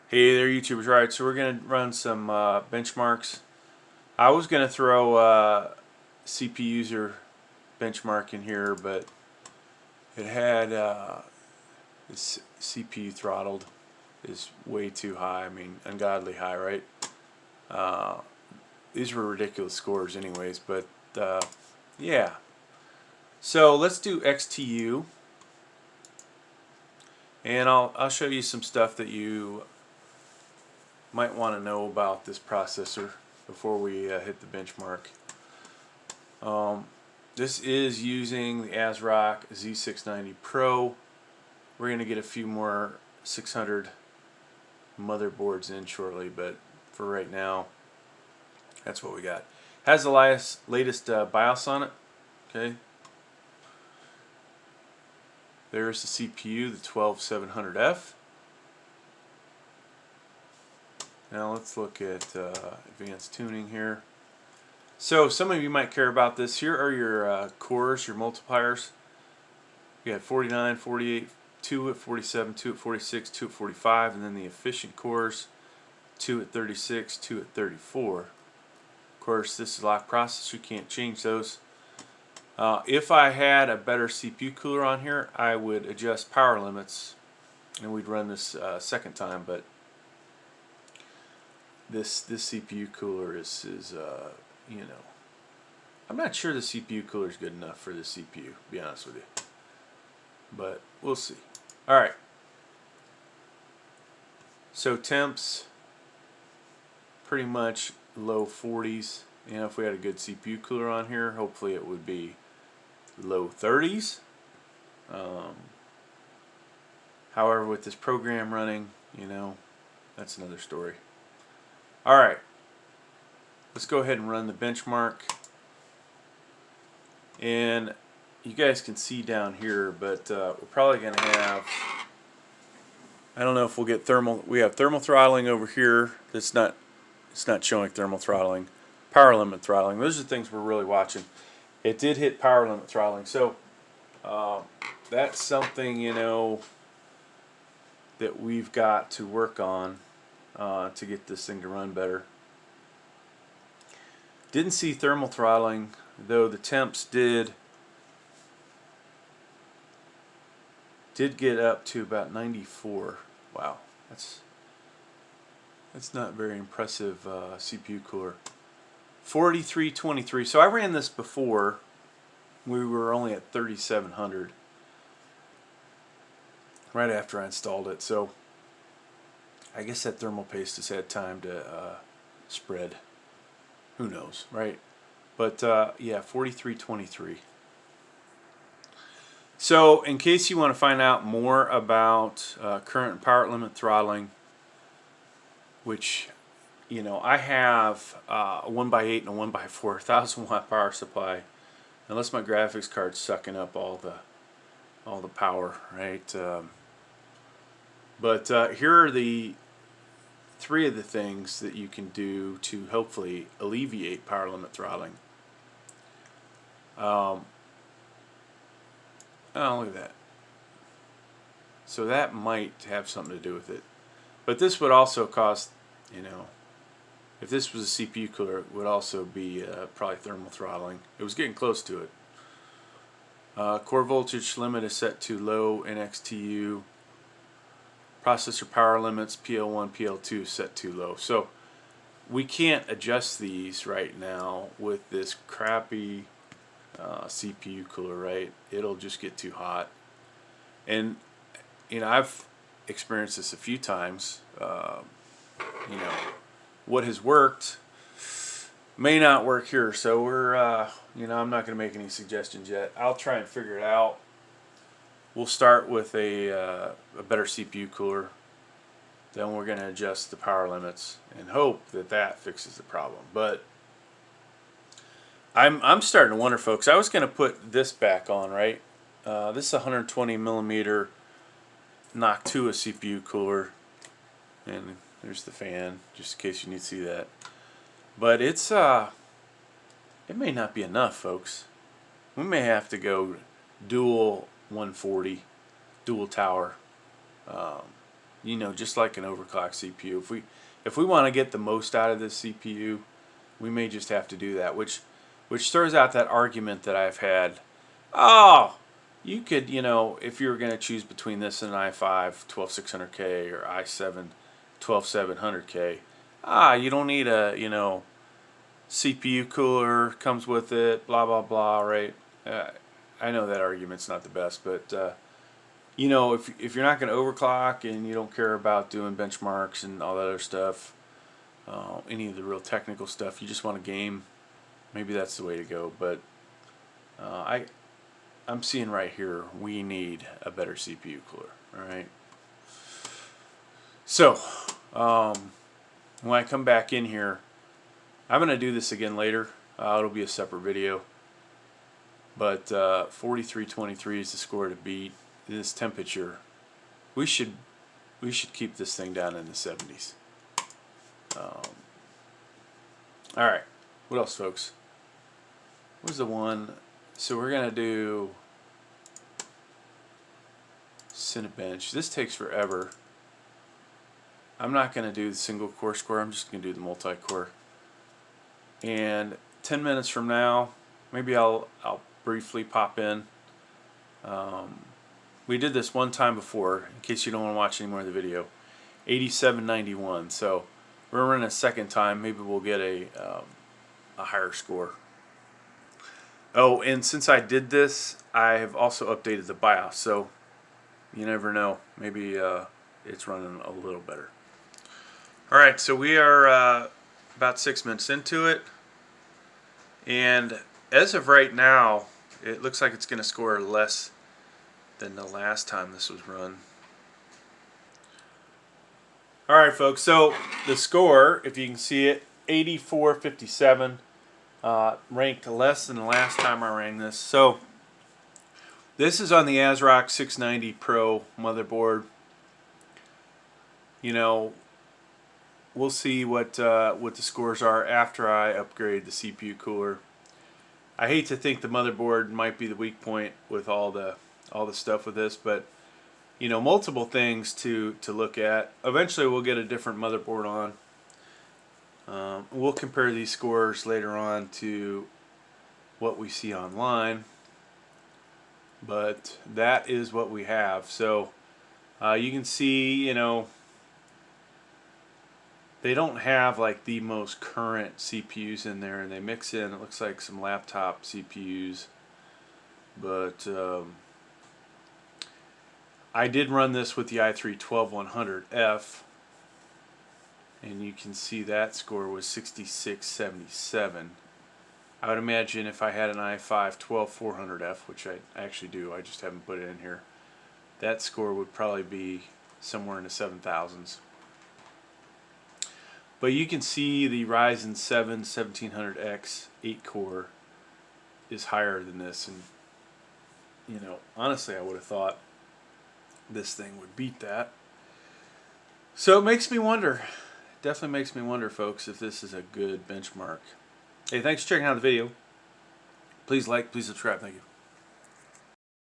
Hey there, YouTubers. Right, so we're going to run some benchmarks. I was going to throw CPU user benchmark in here, but it had this CPU throttled is way too high. I mean, ungodly high, right? These were ridiculous scores anyways, but yeah. So let's do XTU, and I'll show you some stuff that you might want to know about this processor before we hit the benchmark. This is using the ASRock Z690 Pro. We're going to get a few more 600 motherboards in shortly, but for right now, that's what we got. Has the latest BIOS on it. Okay. There's the CPU, the 12700F. Now let's look at advanced tuning here. So some of you might care about this. Here are your cores, your multipliers. You got 49, 48, 2 at 47, 2 at 46, 2 at 45, and then the efficient cores, 2 at 36, 2 at 34. Of course, this is a lock processor, you can't change those. If I had a better CPU cooler on here, I would adjust power limits, and we'd run this second time, but this CPU cooler is you know, I'm not sure the CPU cooler is good enough for this CPU, to be honest with you, but we'll see. Alright, so temps pretty much low 40s. You know, if we had a good CPU cooler on here, hopefully it would be low 30s. However, with this program running, you know, that's another story. Alright, let's go ahead and run the benchmark. And you guys can see down here, but we're probably going to have, I don't know if we'll get thermal, we have thermal throttling over here. It's not showing thermal throttling. Power limit throttling, those are the things we're really watching. It did hit power limit throttling, so that's something, you know, that we've got to work on to get this thing to run better. Didn't see thermal throttling, though the temps did get up to about 94. Wow, that's not very impressive CPU cooler. 4323. So I ran this before. We were only at 3700 right after I installed it. So I guess that thermal paste has had time to spread. Who knows, right? But yeah, 4323. So in case you want to find out more about current and power limit throttling, which, you know, I have a 1x8 and a 1x4 1000 watt power supply, unless my graphics card's sucking up all the power, right? But here are the three of the things that you can do to hopefully alleviate power limit throttling. Oh, look at that. So that might have something to do with it. But this would also cost, you know, if this was a CPU cooler, it would also be probably thermal throttling. It was getting close to it. Core voltage limit is set to low in XTU. Processor power limits, PL1, PL2 set too low. So we can't adjust these right now with this crappy CPU cooler, right? It'll just get too hot. And, you know, I've experienced this a few times. You know, what has worked may not work here. So we're, you know, I'm not going to make any suggestions yet. I'll try and figure it out. We'll start with a better CPU cooler. Then we're going to adjust the power limits and hope that that fixes the problem. But I'm starting to wonder, folks. I was going to put this back on, right? This is a 120 millimeter Noctua CPU cooler, and there's the fan, just in case you need to see that. But it's it may not be enough, folks. We may have to go dual 140, dual tower. you know, just like an overclock CPU. If we want to get the most out of this CPU, we may just have to do that, which throws out that argument that I've had. Oh, you could, you know, if you were going to choose between this and an i5-12600K or i7-12700K, you don't need a, you know, CPU cooler comes with it, blah blah blah, right? I know that argument's not the best, but you know, if you're not going to overclock and you don't care about doing benchmarks and all that other stuff, any of the real technical stuff, you just want a game, maybe that's the way to go. But I'm seeing right here we need a better CPU cooler. All right. So when I come back in here, I'm going to do this again later. It'll be a separate video. But 4323 is the score to beat. This temperature, we should keep this thing down in the 70s. Alright, what else, folks? Where's the one? So we're going to do Cinebench. This takes forever. I'm not going to do the single core score, I'm just going to do the multi-core. And 10 minutes from now, maybe I'll briefly pop in. We did this one time before, in case you don't want to watch any more of the video. 8791. So we're running a second time. Maybe we'll get a higher score. Oh, and since I did this, I have also updated the BIOS. So you never know. Maybe it's running a little better. All right. So we are about 6 minutes into it, and as of right now, it looks like it's going to score less than the last time this was run. Alright, folks, so the score, if you can see it, 8457, ranked less than the last time I ran this. So this is on the ASRock 690 Pro motherboard. You know, we'll see what the scores are after I upgrade the CPU cooler. I hate to think the motherboard might be the weak point with all the stuff with this, but you know, multiple things to look at. Eventually we'll get a different motherboard on. We'll compare these scores later on to what we see online, but that is what we have. So you can see, you know, they don't have like the most current CPUs in there, and they mix in, it looks like, some laptop CPUs, but I did run this with the i3-12700f, and you can see that score was 6677. I would imagine if I had an i5-12400f, which I actually do, I just haven't put it in here, that score would probably be somewhere in the 7000s. But you can see the Ryzen 7 1700X 8-core is higher than this, and you know, honestly, I would have thought this thing would beat that. So it makes me wonder, definitely makes me wonder, folks, if this is a good benchmark. Hey, thanks for checking out the video. Please like, please subscribe. Thank you.